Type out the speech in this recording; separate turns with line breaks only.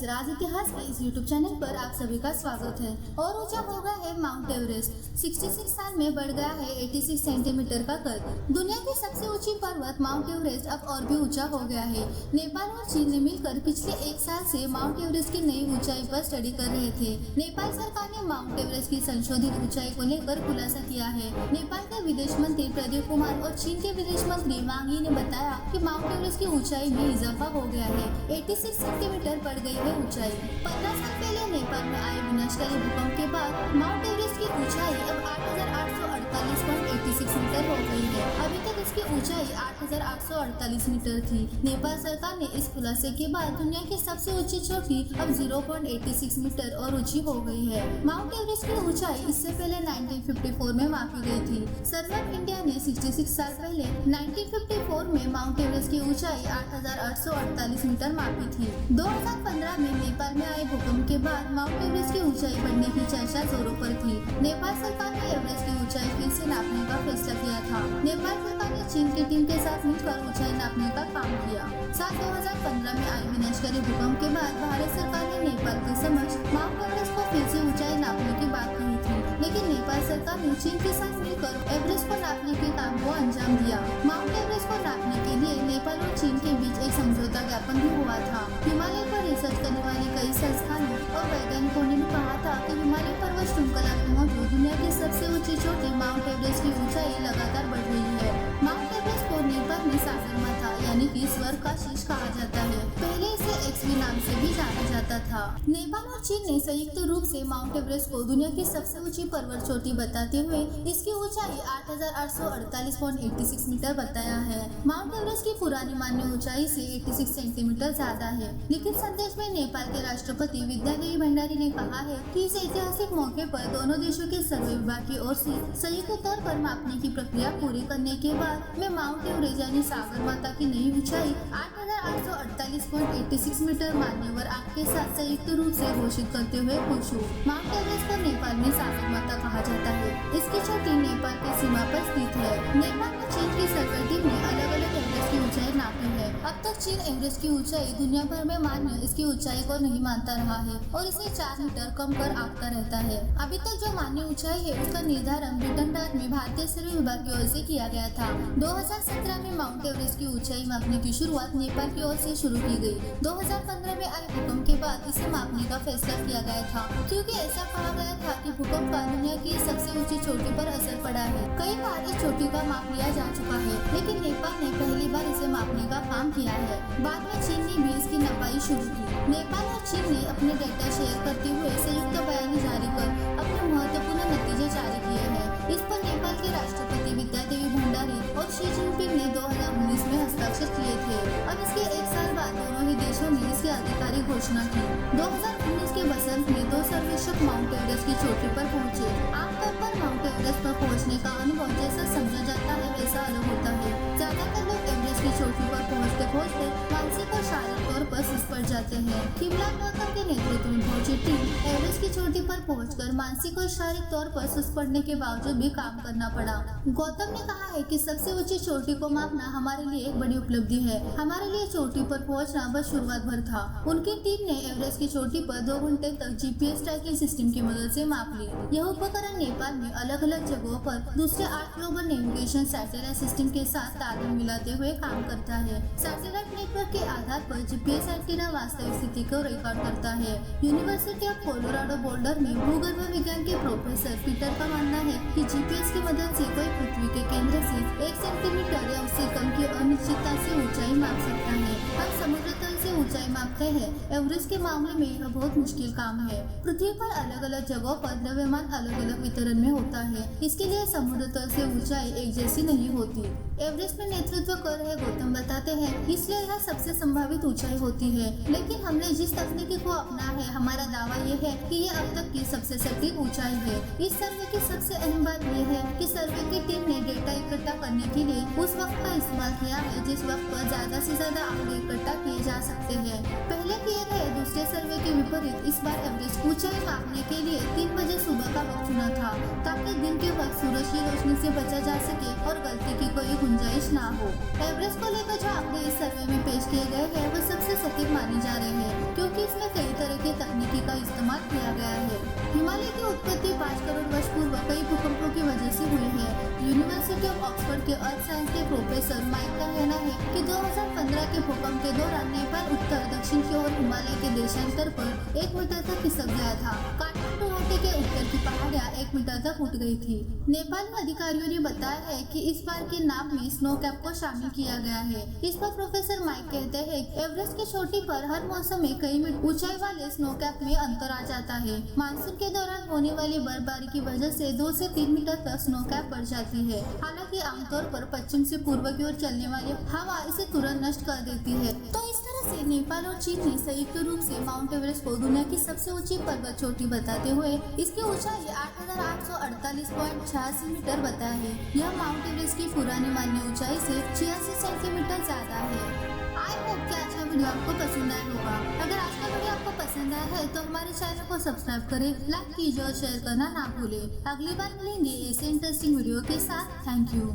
Friends, राज इतिहास के इस यूट्यूब चैनल पर आप सभी का स्वागत है। और ऊंचा हो गया है माउंट एवरेस्ट। 66 साल में बढ़ गया है 86 सेंटीमीटर का कद। दुनिया की सबसे ऊंची पर्वत माउंट एवरेस्ट अब और भी ऊंचा हो गया है। नेपाल और चीन ने मिलकर पिछले एक साल से माउंट एवरेस्ट की नई ऊंचाई पर स्टडी कर रहे थे। नेपाल सरकार ने माउंट एवरेस्ट की संशोधित ऊंचाई को लेकर खुलासा किया है। नेपाल के विदेश मंत्री प्रदीप कुमार और चीन के विदेश मंत्री वांग यी ने बताया कि माउंट एवरेस्ट की ऊंचाई में इजाफा हो गया है। 86 सेंटीमीटर बढ़ गई है ऊंचाई। 15 साल पहले नेपाल में आए विनाशकारी भूकंप के बाद माउंट एवरेस्ट की ऊंचाई अब 8,848.86 मीटर हो गई है। अभी तक इसकी ऊंचाई 8,848 मीटर थी। नेपाल सरकार ने इस खुलासे के बाद दुनिया की सबसे ऊंची चोटी अब 0.86 मीटर और ऊंची हो गई है। माउंट एवरेस्ट की ऊंचाई इससे पहले 1954 में मापी गई थी। सर्वे ऑफ इंडिया ने 66 साल पहले 1954 में माउंट एवरेस्ट की ऊंचाई 8,848 मीटर मापी थी। 2015 में नेपाल में आए भूकंप के बाद माउंट एवरेस्ट की ऊंचाई बढ़ने की चर्चा जोरों पर थी। नेपाल सरकार ने एवरेस्ट की ऊंचाई फिर से नापने का फैसला किया था। नेपाल सरकार ने चीन की टीम के साथ मिलकर ऊंचाई नापने का काम किया। साल 2015 में आए विनाशकारी भूकंप के बाद भारत सरकार ने नेपाल के समक्ष माउंट एवरेस्ट को फिर से ऊंचाई नापने की बात कही थी, लेकिन नेपाल सरकार ने चीन के साथ मिलकर एवरेस्ट को नापने के काम को अंजाम दिया। माउंट एवरेस्ट को नापने के लिए नेपाल और चीन के बीच एक समझौता ज्ञापन भी हुआ था। हिमालय पर रिसर्च करने वाली कई संस्थानों और वैज्ञानिकों ने भी कहा था कि हिमालय पर्वत श्रृंखला में मौजूद दुनिया की सबसे ऊंची चोटी माउंट एवरेस्ट की ऊंचाई लगातार बढ़ रही है। माउंट एवरेस्ट को नेपाल में सागरमाथा यानी कि स्वर्ग का शीश कहा जाता है। पहले इसे एक्सवी नाम से भी जाना जाता था। नेपाल और चीन ने संयुक्त रूप से माउंट एवरेस्ट को दुनिया की सबसे ऊंची पर्वत चोटी बताते हुए इसकी ऊंचाई 8,848.86 मीटर बताया है। माउंट एवरेस्ट की पुरानी मान्य ऊंचाई से 86 सेंटीमीटर ज्यादा है। लिखित संदेश में नेपाल के राष्ट्रपति विद्यादेवी भंडारी ने कहा है कि इस ऐतिहासिक मौके पर दोनों देशों के सर्वे विभाग की ओर से संयुक्त तौर पर मापने की प्रक्रिया पूरी करने के बाद मैं माउंट एवरेस्ट यानी सागरमाथा की नई ऊंचाई 8,848.86 मीटर मान्यवर आंक के साथ संयुक्त रूप से घोषित करते हुए खुश हूँ। माउंट एवरेस्ट को नेपाल में सागरमाथा कहा जाता है। इसकी चोटी नेपाल की सीमा पर स्थित है। नेपाल और चीन की सर्वे टीम ने अलग अलग एवरेस्ट की ऊंचाई नापी है। अब तक चीन एवरेस्ट की ऊंचाई दुनिया भर में मान्य इसकी ऊंचाई को नहीं मानता रहा है और इसे 4 मीटर कम कर आंकता रहता है। अभी तक जो मान्य ऊंचाई है उसका निर्धारण ब्रिटेन राज्य में भारतीय सर्वे विभाग की ओर से किया गया था। 2017 में माउंट एवरेस्ट की ऊंचाई मापने की शुरुआत नेपाल की ओर से शुरू की गई। 2015 में आए भूकंप के बाद इसे मापने का फैसला किया गया था, क्योंकि ऐसा कहा गया था कि भूकंप का दुनिया की सबसे ऊंची चोटी पर असर पड़ा है। कई बार इस चोटी का माप लिया जा चुका है, लेकिन नेपाल ने पहली बार इसे मापने का काम किया है। बाद में चीन ने भी इसकी नपाई शुरू की। नेपाल और चीन ने अपने डेटा शेयर करते हुए संयुक्त बयान जारी कर अपने महत्वपूर्ण नतीजे जारी किए हैं। इस पर नेपाल के राष्ट्रपति विद्यादेवी भंडारी और शी जिनपिंग ने 2019 में हस्ताक्षर किए थे। अब इसके एक साल बाद दोनों ही देशों ने इसकी आधिकारिक घोषणा की। 2019 के वसंत में 2 सर्वेक्षक माउंट एवरेस्ट की चोटी पर पहुंचे। आमतौर पर माउंट एवरेस्ट पर पहुंचने का अनुभव जैसा समझा जाता है वैसा अलग होता है। ज्यादातर लोग एवरेस्ट की चोटी पर पहुंचते पहुंचते मानसिक और शारीरिक तौर पर सुस्त पड़ जाते हैं। खिमलाल गौतम के नेतृत्व में पहुंची टीम एवरेस्ट की चोटी पर पहुंचकर मानसिक और शारीरिक तौर पर सुस्त पड़ने के बावजूद भी काम करना पड़ा। गौतम ने कहा है कि सबसे ऊंची चोटी को मापना हमारे लिए एक बड़ी उपलब्धि है। हमारे लिए चोटी पर पहुंचना बस शुरुआत भर था। उनकी टीम ने एवरेस्ट की चोटी पर 2 घंटे तक जीपीएस ट्रैकिंग सिस्टम की मदद से माप ली। यह उपकरण नेपाल में अलग अलग जगहों पर दूसरे 8 ग्लोबल नेविगेशन सैटेलाइट सिस्टम के साथ तालमेल मिलाते हुए काम करता है। सैटेलाइट नेटवर्क के आधार पर जीपीएस एंटीना वास्तविक स्थिति को रिकॉर्ड करता है। यूनिवर्सिटी ऑफ कोलोराडो बोल्डर में भूगर्भ विज्ञान के प्रोफेसर पीटर का मानना है कि जीपीएस की मदद से कोई पृथ्वी के केंद्र से 1 सेंटीमीटर या उससे कम की अनिश्चितता से ऊंचाई माप सकता है। अब समुद्र तल से ऊंचाई मापते हैं। एवरेस्ट के मामले में यह बहुत मुश्किल काम है। पृथ्वी पर अलग अलग जगहों पर द्रव्यमान अलग अलग वितरण में होता है, इसके लिए समुद्र तल से ऊंचाई एक जैसी नहीं होती। एवरेस्ट में नेतृत्व कर रहे गौतम बताते हैं, इसलिए यह सबसे संभावित ऊंचाई होती है। लेकिन हमने जिस तकनीकी को अपना है, हमारा दावा ये है कि ये अब तक की सबसे सटीक ऊंचाई है। इस सर्वे की सबसे अहम बात यह है कि सर्वे की टीम ने डेटा इकट्ठा करने के लिए उस वक्त का इस्तेमाल किया है जिस वक्त पर ज्यादा से ज्यादा आंकड़े इकट्ठा किए जा सकते हैं। पहले किए गए दूसरे सर्वे के विपरीत इस बार एवरेस्ट ऊंचाई मापने के लिए 3 बजे सुबह का वक्त चुना था, ताकि दिन के वक्त सूरज की रोशनी से बचा जा सके और गलती की कोई गुंजाइश ना हो। एवरेस्ट को लेकर जो आंकड़े इस सर्वे में पेश किए गए हैं वो सबसे सटीक माने जा रहे हैं, क्योंकि इसमें कई तरह की तकनीकी का इस्तेमाल किया गया है। हिमालय की उत्पत्ति 5 करोड़ वर्ष पूर्व कई भूकंपों की वजह से हुई है। यूनिवर्सिटी ऑफ ऑक्सफोर्ड के अर्थ साइंस के प्रोफेसर माइक का कहना है कि 2015 के भूकंप के दौरान नेपाल उत्तर दक्षिण की ओर हिमालय के देशांतर पर 1 मीटर तक खिसक गया था। काठमांडू घाटी के उत्तर की पहाड़ियां 1 मीटर तक उठ गई थी। नेपाली अधिकारियों ने बताया है कि इस बार के नाम में स्नो कैप को शामिल किया गया है। इस पर प्रोफेसर माइक कहते हैं एवरेस्ट की चोटी पर हर मौसम में कई मीटर ऊंचाई वाले स्नो कैप में अंतर आ जाता है। मानसून के दौरान होने वाली बर्फबारी की वजह से 2 से 3 मीटर तक स्नो कैप बढ़ जाती है। हालांकि आमतौर पर पश्चिम से पूर्व की ओर चलने वाली हवा इसे तुरंत नष्ट कर देती है। तो इस तरह से नेपाल और चीन ने संयुक्त रूप से माउंट एवरेस्ट को दुनिया की सबसे ऊंची पर्वत चोटी बताते हुए इसकी ऊंचाई 8,848.86 मीटर बताया है। यह माउंट एवरेस्ट की पुरानी मान्य ऊंचाई से 86 सेंटीमीटर ज्यादा है। आई होप कि आज का वीडियो आपको पसंद आया होगा। अगर आज का वीडियो आपको पसंद आया है तो हमारे चैनल को सब्सक्राइब करें, लाइक कीजिए और शेयर करना ना भूलें। अगली बार मिलेंगे ऐसे इंटरेस्टिंग वीडियो के साथ। Thank you.